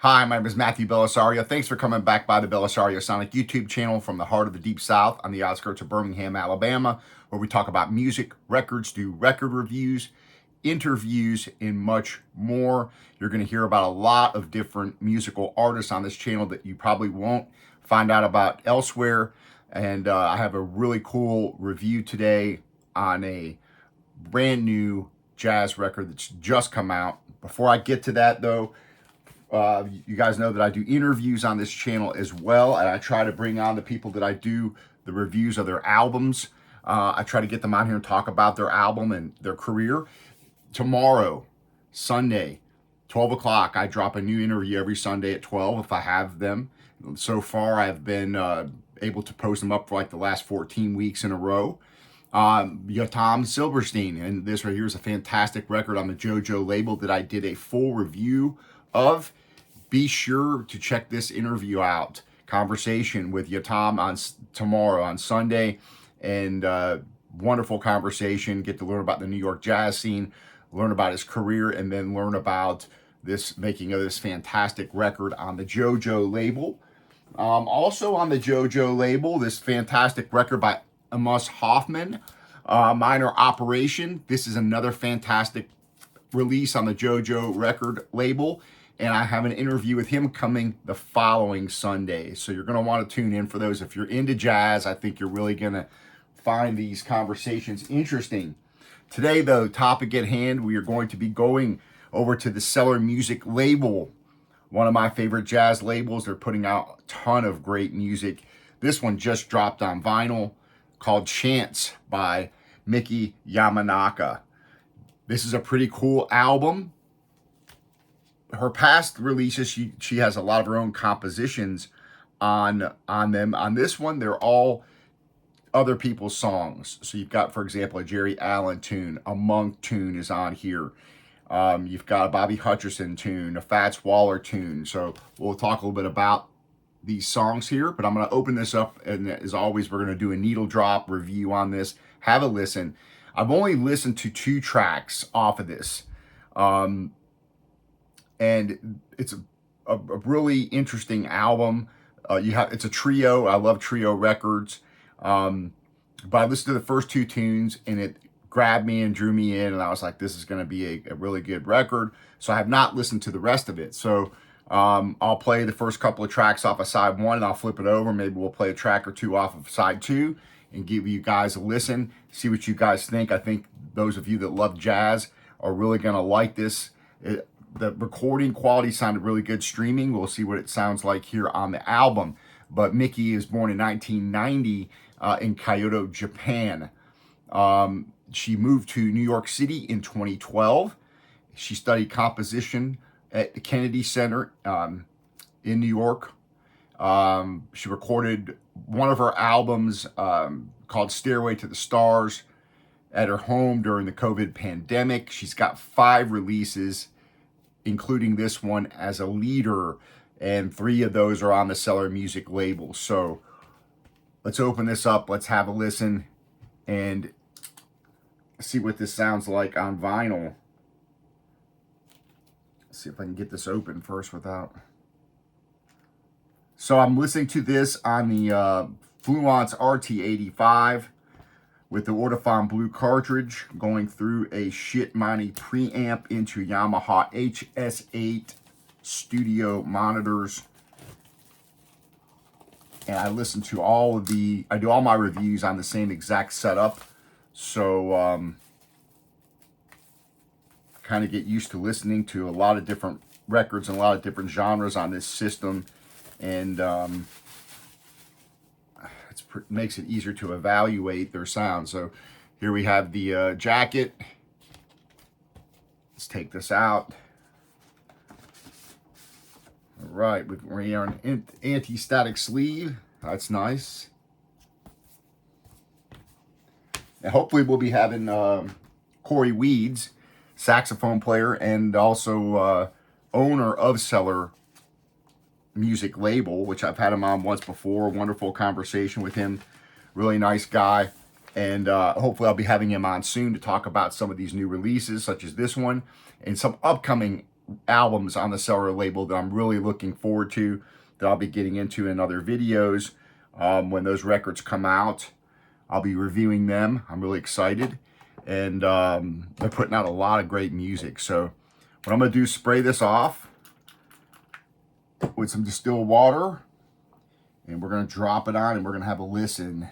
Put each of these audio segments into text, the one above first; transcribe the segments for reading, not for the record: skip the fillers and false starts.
Hi, my name is Matthew Bellisario. Thanks for coming back by the BellisarioSonic YouTube channel from the heart of the Deep South on the outskirts of Birmingham, Alabama, where we talk about music, records, do record reviews, interviews, and much more. You're going to hear about a lot of different musical artists on this channel that you probably won't find out about elsewhere. And I have a really cool review today on a brand new jazz record that's just come out. Before I get to that, though, you guys know that I do interviews on this channel as well, and I try to bring on the people that I do the reviews of their albums. I try to get them on here and talk about their album and their career. Tomorrow, Sunday, 12 o'clock, I drop a new interview every Sunday at 12 if I have them. So far, I've been able to post them up for like the last 14 weeks in a row. Tom Silverstein, and this right here is a fantastic record on the JoJo label that I did a full review of. Be sure to check this interview out. Conversation with Yatam on tomorrow on Sunday, and wonderful conversation. Get to learn about the New York jazz scene, learn about his career, and then learn about this making of this fantastic record on the JoJo label. Also on the JoJo label, this fantastic record by Amos Hoffman, Minor Operation. This is another fantastic release on the JoJo record label, and I have an interview with him coming the following Sunday. So you're going to want to tune in for those. If you're into jazz, I think you're really going to find these conversations interesting. Today, though, topic at hand, we are going to be going over to the Cellar music label, one of my favorite jazz labels. They're putting out a ton of great music. This one just dropped on vinyl, called Chance by Miki Yamanaka. This is a pretty cool album. Her past releases, she has a lot of her own compositions on them. On this one, they're all other people's songs. So you've got, for example, a Jerry Allen tune, a Monk tune is on here. You've got a Bobby Hutcherson tune, a Fats Waller tune. So we'll talk a little bit about these songs here, but I'm going to open this up, and as always, we're going to do a needle drop review on this. Have a listen. I've only listened to 2 tracks off of this, and it's a really interesting album. It's a trio. I love trio records, but I listened to the first 2 tunes, and it grabbed me and drew me in, and I was like, this is going to be a really good record. So I have not listened to the rest of it. So I'll play the first couple of tracks off of side 1, and I'll flip it over. Maybe we'll play a track or 2 off of side 2 and give you guys a listen, see what you guys think. I think those of you that love jazz are really going to like this. The recording quality sounded really good streaming. We'll see what it sounds like here on the album. But Miki is born in 1990 in Kyoto, Japan. She moved to New York City in 2012. She studied composition at the Kennedy Center in New York. She recorded one of her albums called Stairway to the Stars at her home during the COVID pandemic. She's got 5 releases, including this one as a leader, and 3 of those are on the Cellar music label. So let's open this up, let's have a listen, and see what this sounds like on vinyl. Let's see if I can get this open first without... So I'm listening to this on the Fluence RT85 with the Ortofon Blue cartridge, going through a Shitmoney preamp into Yamaha HS8 studio monitors. And I listen to I do all my reviews on the same exact setup. So kind of get used to listening to a lot of different records and a lot of different genres on this system. And it makes it easier to evaluate their sound. So here we have the jacket. Let's take this out. All right, we are an anti-static sleeve. That's nice. And hopefully we'll be having Cory Weeds, saxophone player and also owner of Cellar music label, which I've had him on once before. Wonderful conversation with him. Really nice guy. And hopefully I'll be having him on soon to talk about some of these new releases, such as this one, and some upcoming albums on the Cellar label that I'm really looking forward to, that I'll be getting into in other videos. When those records come out, I'll be reviewing them. I'm really excited. And they're putting out a lot of great music. So what I'm going to do is spray this off with some distilled water. And we're going to drop it on and we're going to have a listen.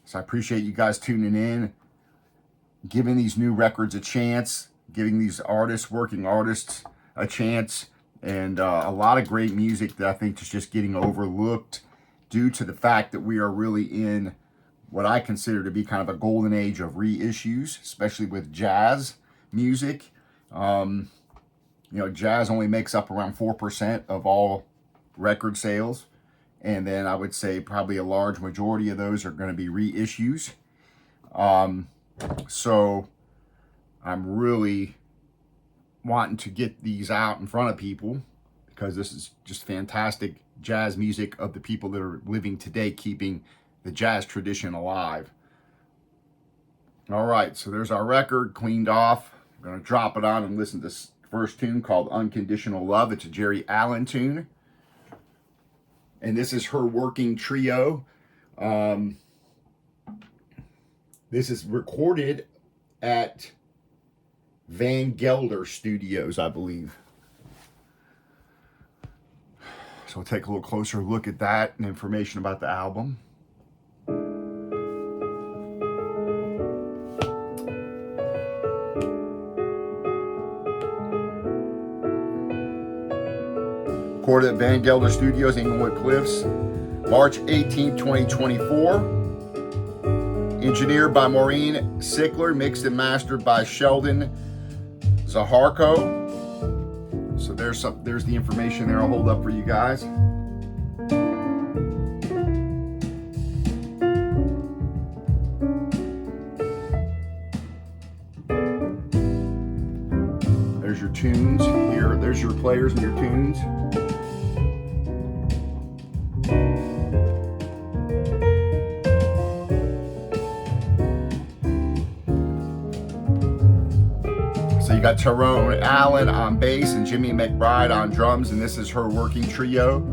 So I appreciate you guys tuning in, giving these new records a chance, giving these artists, working artists, a chance. And a lot of great music that I think is just getting overlooked due to the fact that we are really in what I consider to be kind of a golden age of reissues, especially with jazz music. You know, jazz only makes up around 4% of all record sales. And then I would say probably a large majority of those are going to be reissues. So I'm really wanting to get these out in front of people because this is just fantastic jazz music of the people that are living today, keeping the jazz tradition alive. All right, so there's our record cleaned off. I'm going to drop it on and listen to this first tune called Unconditional Love. It's a Jerry Allen tune. And this is her working trio. This is recorded at Gelder Studios, I believe. So we'll take a little closer look at that and information about the album. Recorded at Gelder Studios, Englewood Cliffs, March 18, 2024. Engineered by Maureen Sickler, mixed and mastered by Sheldon Zaharko. So there's the information there I'll hold up for you guys. There's your tunes here. There's your players and your tunes. So you got Tyrone Allen on bass and Jimmy Macbride on drums, and this is her working trio.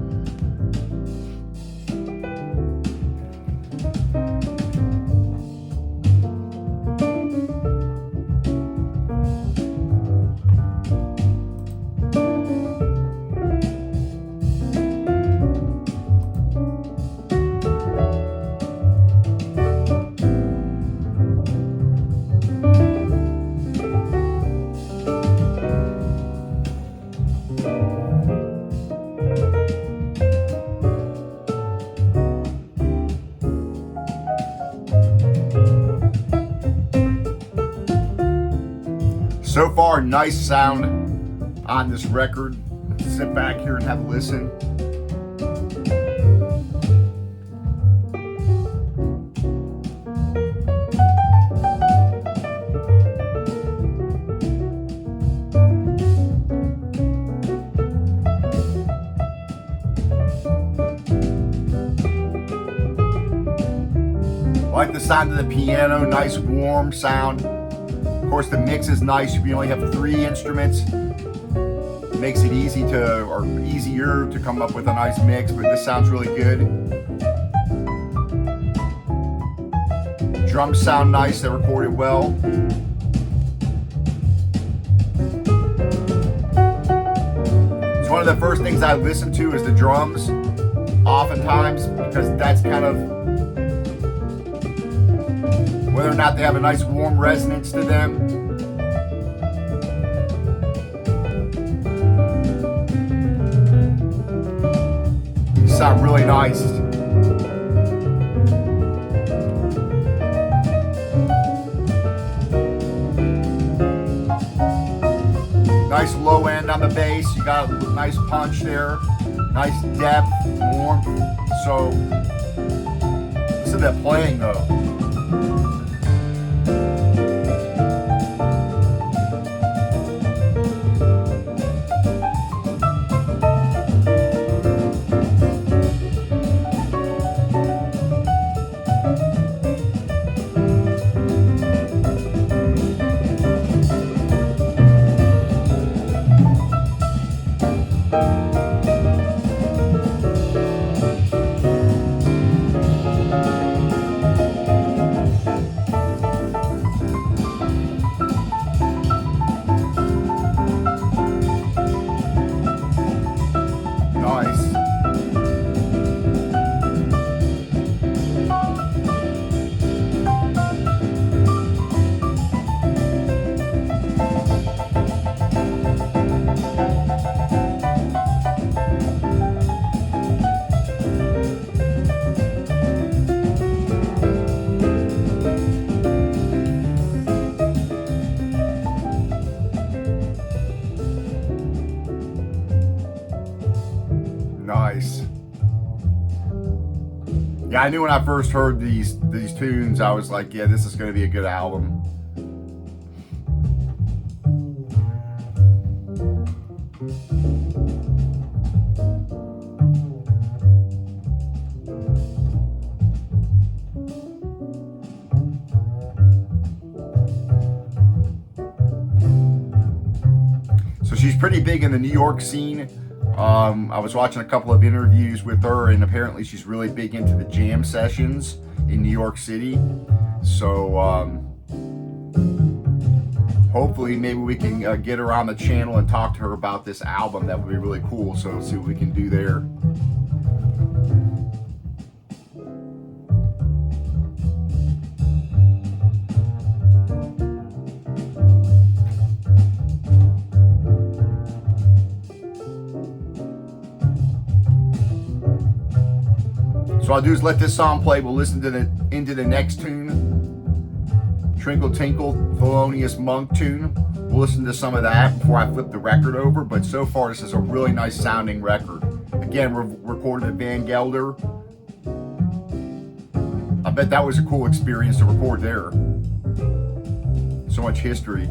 So far, nice sound on this record. Sit back here and have a listen. I like the sound of the piano, nice warm sound. Of course, the mix is nice. If you only have 3 instruments, it makes it easier to come up with a nice mix, but this sounds really good. Drums sound nice, they're recorded well. It's one of the first things I listen to is the drums, oftentimes, because that's kind of whether or not they have a nice warm resonance to them. They sound really nice. Nice low end on the bass. You got a nice punch there. Nice depth, warmth. So, listen to that playing though. Yeah, I knew when I first heard these tunes, I was like, yeah, this is going to be a good album. So she's pretty big in the New York scene. I was watching a couple of interviews with her, and apparently she's really big into the jam sessions in New York City. So hopefully maybe we can get her on the channel and talk to her about this album. That would be really cool. So let's see what we can do there. So I'll do is let this song play. We'll listen to into the next tune, Trinkle Tinkle, Thelonious Monk tune. We'll listen to some of that before I flip the record over. But so far, this is a really nice sounding record. Again, we're recorded at Van Gelder. I bet that was a cool experience to record there. So much history.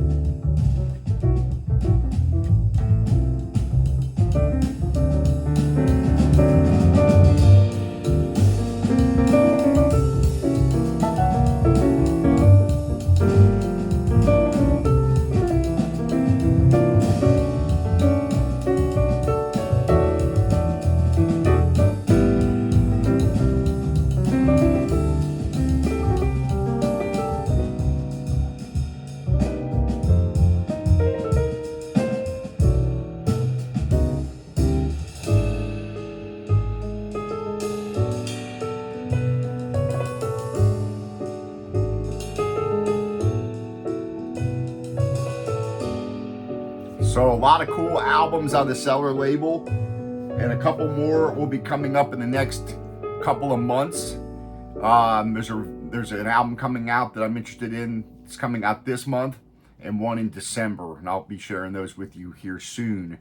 So a lot of cool albums on the Cellar label, and a couple more will be coming up in the next couple of months. There's an album coming out that I'm interested in. It's coming out this month, and one in December, and I'll be sharing those with you here soon.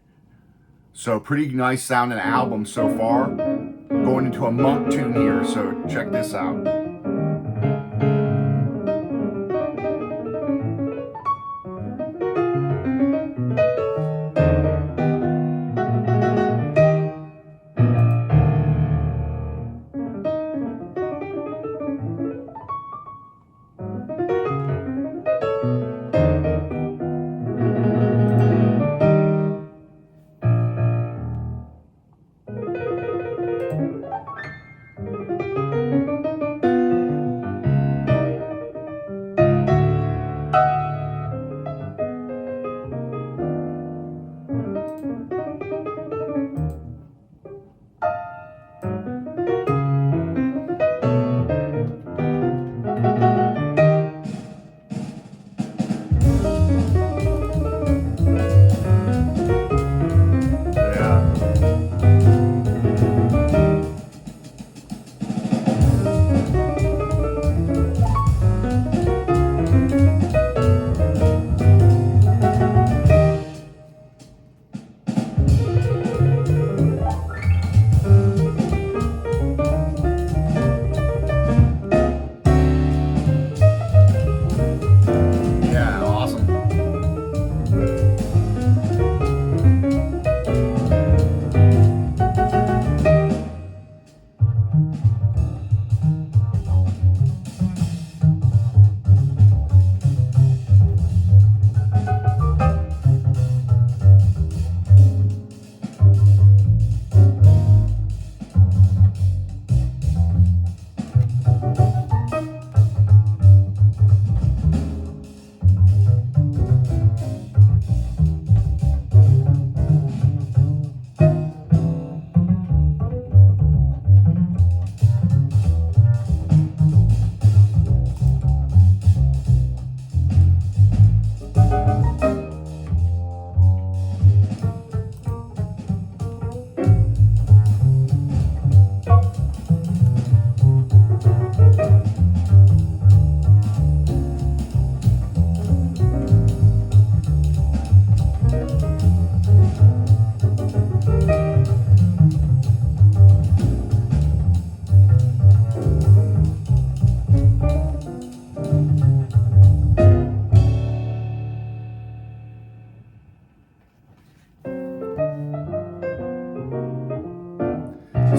So pretty nice sounding album so far. Going into a Monk tune here, so check this out.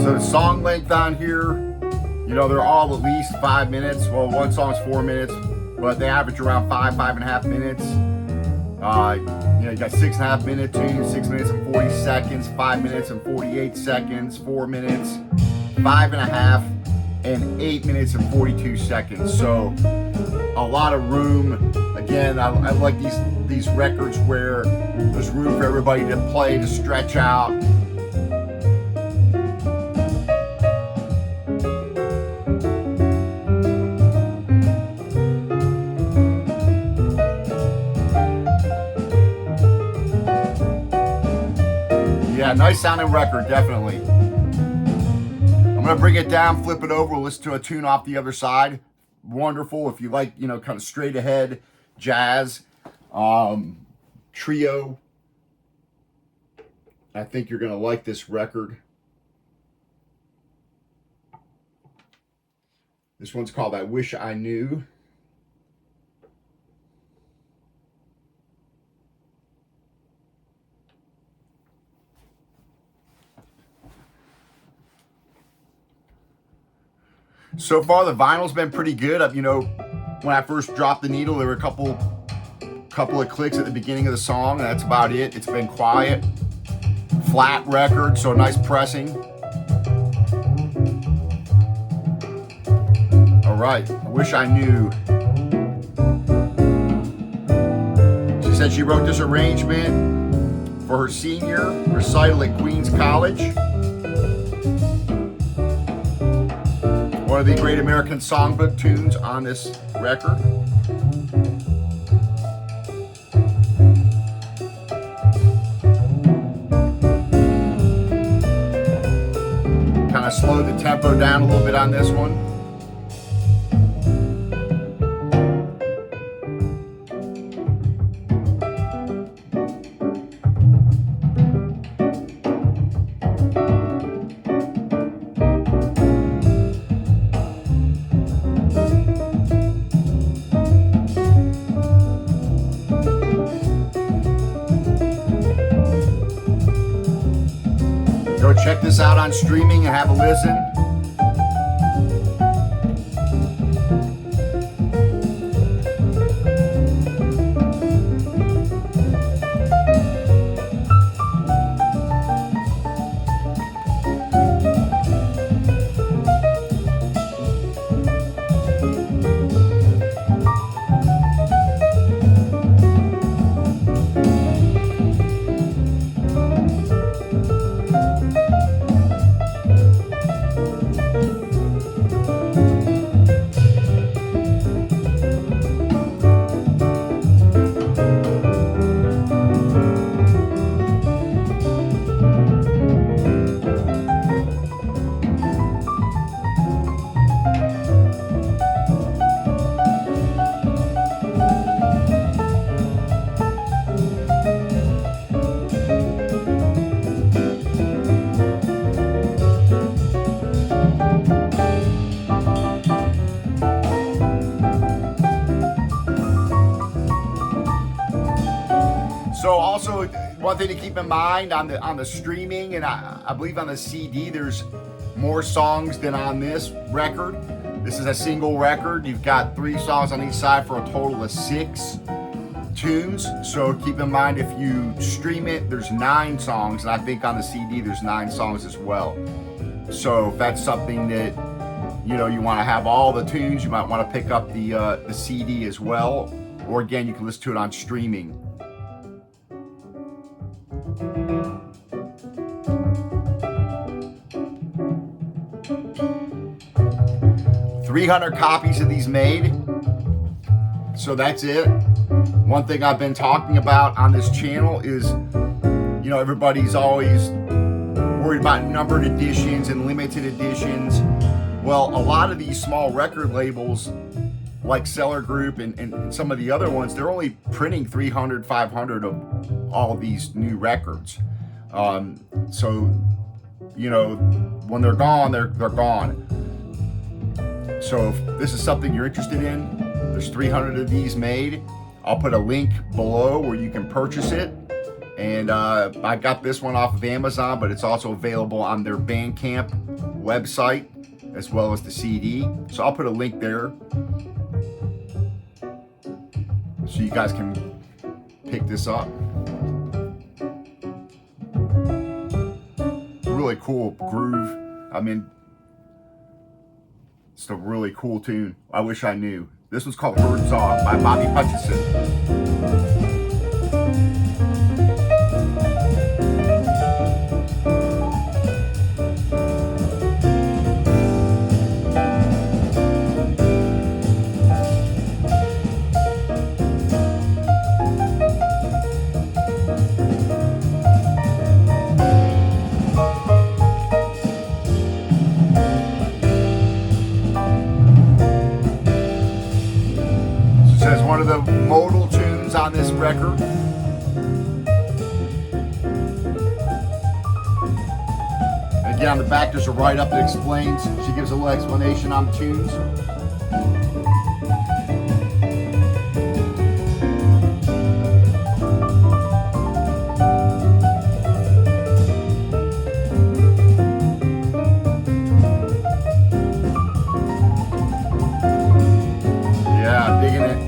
So the song length on here, you know, they're all at least 5 minutes. Well, one song's 4 minutes, but they average around 5.5 minutes. You know, you got 6.5 minute tunes, 6 minutes and 40 seconds, 5 minutes and 48 seconds, 4 minutes, 5.5, and 8 minutes and 42 seconds. So a lot of room. Again, I like these records where there's room for everybody to play, to stretch out. Yeah, nice sounding record, definitely. I'm gonna bring it down, flip it over, we'll listen to a tune off the other side. Wonderful if you like, you know, kind of straight ahead jazz, trio. I think you're gonna like this record. This one's called I Wish I Knew. So far, the vinyl's been pretty good. You know, when I first dropped the needle, there were a couple of clicks at the beginning of the song, and that's about it. It's been quiet. Flat record, so nice pressing. All right, I Wish I Knew. She said she wrote this arrangement for her senior recital at Queens College. One of the great American songbook tunes on this record. Kind of slowed the tempo down a little bit on this one. Go check this out on streaming and have a listen. So also one thing to keep in mind on the streaming, and I believe on the CD, there's more songs than on this record. This is a single record. You've got 3 songs on each side for a total of 6 tunes. So keep in mind, if you stream it, there's 9 songs, and I think on the CD there's 9 songs as well. So if that's something that you want to have all the tunes, you might want to pick up the CD as well, or again, you can listen to it on streaming. 300 copies of these made. So that's it. One thing I've been talking about on this channel is, everybody's always worried about numbered editions and limited editions. Well, a lot of these small record labels like Cellar Group and some of the other ones, they're only printing 300, 500 of all of these new records. So, when they're gone, they're gone. So if this is something you're interested in, there's 300 of these made. I'll put a link below where you can purchase it. And I got this one off of Amazon, but it's also available on their Bandcamp website as well as the CD. So I'll put a link there so you guys can pick this up. Really cool groove. I mean, it's a really cool tune. I wish I knew. This one's called Birds Off by Bobby Hutchison. One of the modal tunes on this record. And again, on the back there's a write-up that explains, she gives a little explanation on the tunes. Yeah, digging it.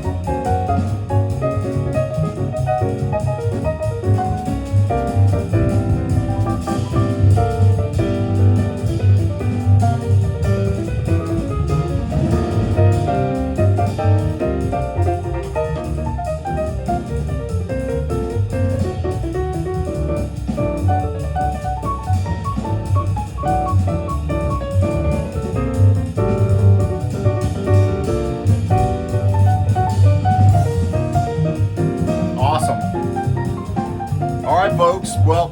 Folks, well,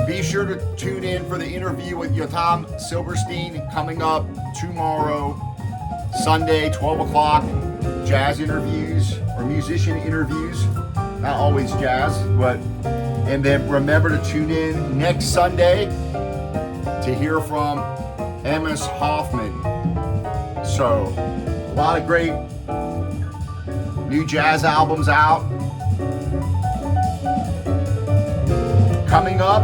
be sure to tune in for the interview with Yotam Silverstein coming up tomorrow, Sunday, 12 o'clock. Jazz interviews or musician interviews, not always jazz, but, and then remember to tune in next Sunday to hear from Amos Hoffman. So, a lot of great new jazz albums out. Coming up,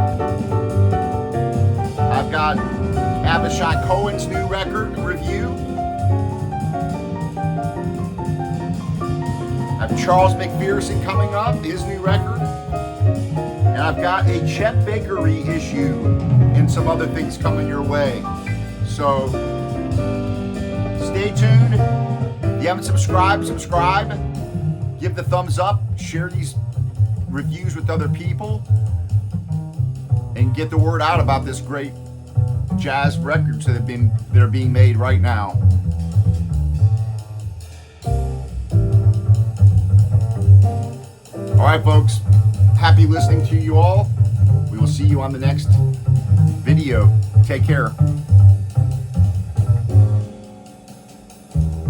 I've got Avishai Cohen's new record review. I have Charles McPherson coming up, his new record. And I've got a Chet Baker reissue and some other things coming your way. So, stay tuned. If you haven't subscribed, subscribe. Give the thumbs up. Share these reviews with other people. And get the word out about this great jazz records that are being made right now. All right, folks. Happy listening to you all. We will see you on the next video. Take care.